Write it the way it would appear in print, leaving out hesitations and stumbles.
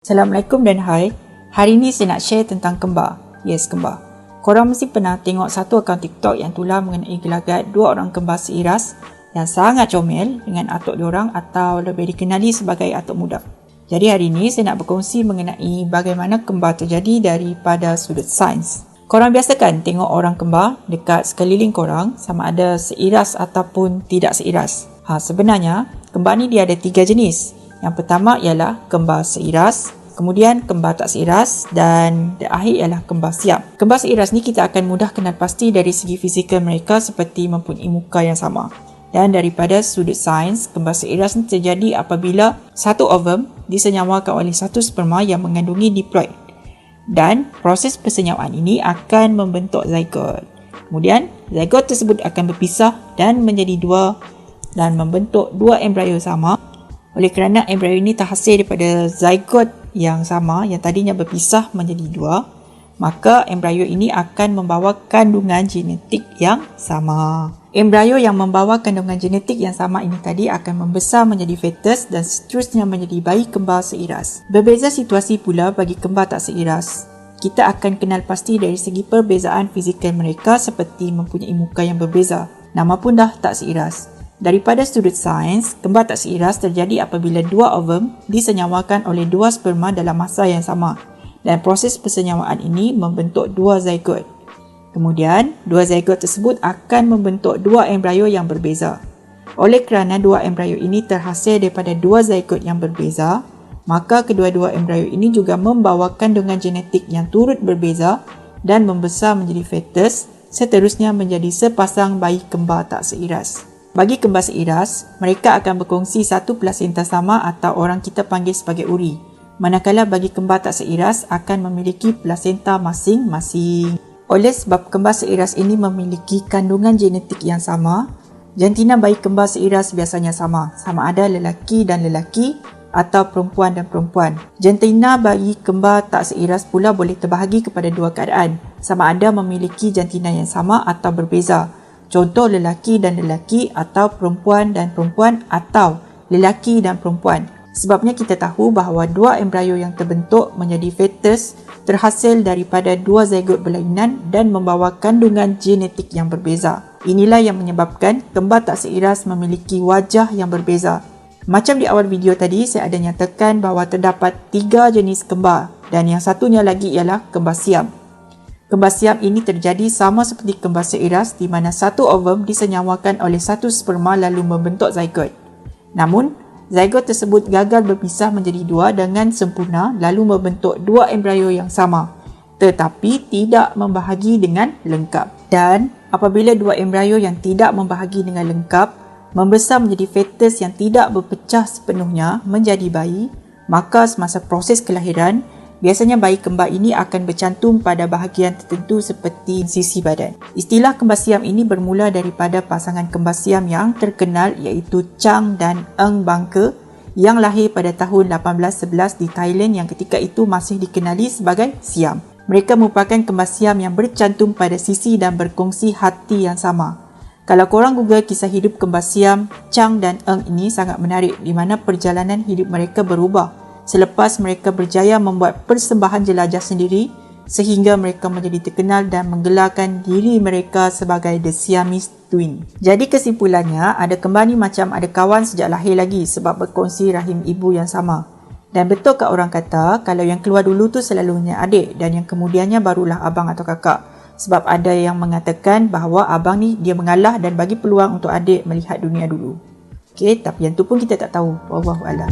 Assalamualaikum dan hai. Hari ni saya nak share tentang kembar. Yes, kembar. Korang mesti pernah tengok satu akaun TikTok yang tular mengenai gelagat dua orang kembar seiras yang sangat comel dengan atuk diorang atau lebih dikenali sebagai atuk muda. Jadi hari ni saya nak berkongsi mengenai bagaimana kembar terjadi daripada sudut sains. Korang biasa kan tengok orang kembar dekat sekeliling korang sama ada seiras ataupun tidak seiras. Sebenarnya kembar ni dia ada 3 jenis. Yang pertama ialah kembar seiras, kemudian kembar tak seiras dan terakhir ialah kembar siam. Kembar seiras ni kita akan mudah kenal pasti dari segi fizikal mereka seperti mempunyai muka yang sama. Dan daripada sudut sains, kembar seiras ni terjadi apabila satu ovum disenyawakan oleh satu sperma yang mengandungi diploid. Dan proses persenyawaan ini akan membentuk zygote. Kemudian zygote tersebut akan berpisah dan menjadi dua dan membentuk dua embrio sama. Oleh kerana embrio ini terhasil daripada zygote yang sama yang tadinya berpisah menjadi dua, maka embrio ini akan membawa kandungan genetik yang sama. Embrio yang membawa kandungan genetik yang sama ini tadi akan membesar menjadi fetus dan seterusnya menjadi bayi kembar seiras. Berbeza situasi pula bagi kembar tak seiras. Kita akan kenal pasti dari segi perbezaan fizikal mereka seperti mempunyai muka yang berbeza. Nama pun dah tak seiras. Daripada sudut sains, kembar tak seiras terjadi apabila dua ovum disenyawakan oleh dua sperma dalam masa yang sama dan proses persenyawaan ini membentuk dua zygote. Kemudian, dua zygote tersebut akan membentuk dua embrio yang berbeza. Oleh kerana dua embrio ini terhasil daripada dua zygote yang berbeza, maka kedua-dua embrio ini juga membawa kandungan genetik yang turut berbeza dan membesar menjadi fetus, seterusnya menjadi sepasang bayi kembar tak seiras. Bagi kembar seiras, mereka akan berkongsi satu plasenta sama atau orang kita panggil sebagai uri. Manakala bagi kembar tak seiras akan memiliki plasenta masing-masing. Oleh sebab kembar seiras ini memiliki kandungan genetik yang sama, jantina bayi kembar seiras biasanya sama ada lelaki dan lelaki atau perempuan dan perempuan. Jantina bayi kembar tak seiras pula boleh terbahagi kepada dua keadaan, sama ada memiliki jantina yang sama atau berbeza. Contoh lelaki dan lelaki atau perempuan dan perempuan atau lelaki dan perempuan. Sebabnya kita tahu bahawa dua embrio yang terbentuk menjadi fetus terhasil daripada dua zygote berlainan dan membawa kandungan genetik yang berbeza. Inilah yang menyebabkan kembar tak seiras memiliki wajah yang berbeza. Macam di awal video tadi, saya ada nyatakan bahawa terdapat 3 jenis kembar dan yang satunya lagi ialah kembar siam. Kembar siam ini terjadi sama seperti kembar seiras di mana satu ovum disenyawakan oleh satu sperma lalu membentuk zygote. Namun, zygote tersebut gagal berpisah menjadi dua dengan sempurna lalu membentuk dua embrio yang sama, tetapi tidak membahagi dengan lengkap. Dan apabila dua embrio yang tidak membahagi dengan lengkap membesar menjadi fetus yang tidak berpecah sepenuhnya menjadi bayi, maka semasa proses kelahiran, biasanya bayi kembar ini akan bercantum pada bahagian tertentu seperti sisi badan. Istilah kembar siam ini bermula daripada pasangan kembar siam yang terkenal iaitu Chang dan Eng Bangke yang lahir pada tahun 1811 di Thailand yang ketika itu masih dikenali sebagai Siam. Mereka merupakan kembar siam yang bercantum pada sisi dan berkongsi hati yang sama. Kalau korang Google kisah hidup kembar siam, Chang dan Eng ini sangat menarik di mana perjalanan hidup mereka berubah selepas mereka berjaya membuat persembahan jelajah sendiri sehingga mereka menjadi terkenal dan menggelarkan diri mereka sebagai The Siamese Twin. Jadi kesimpulannya, ada kembar ni macam ada kawan sejak lahir lagi sebab berkongsi rahim ibu yang sama. Dan betul kat orang kata, kalau yang keluar dulu tu selalunya adik dan yang kemudiannya barulah abang atau kakak. Sebab ada yang mengatakan bahawa abang ni dia mengalah dan bagi peluang untuk adik melihat dunia dulu. Okey, tapi yang tu pun kita tak tahu. Wallahualam.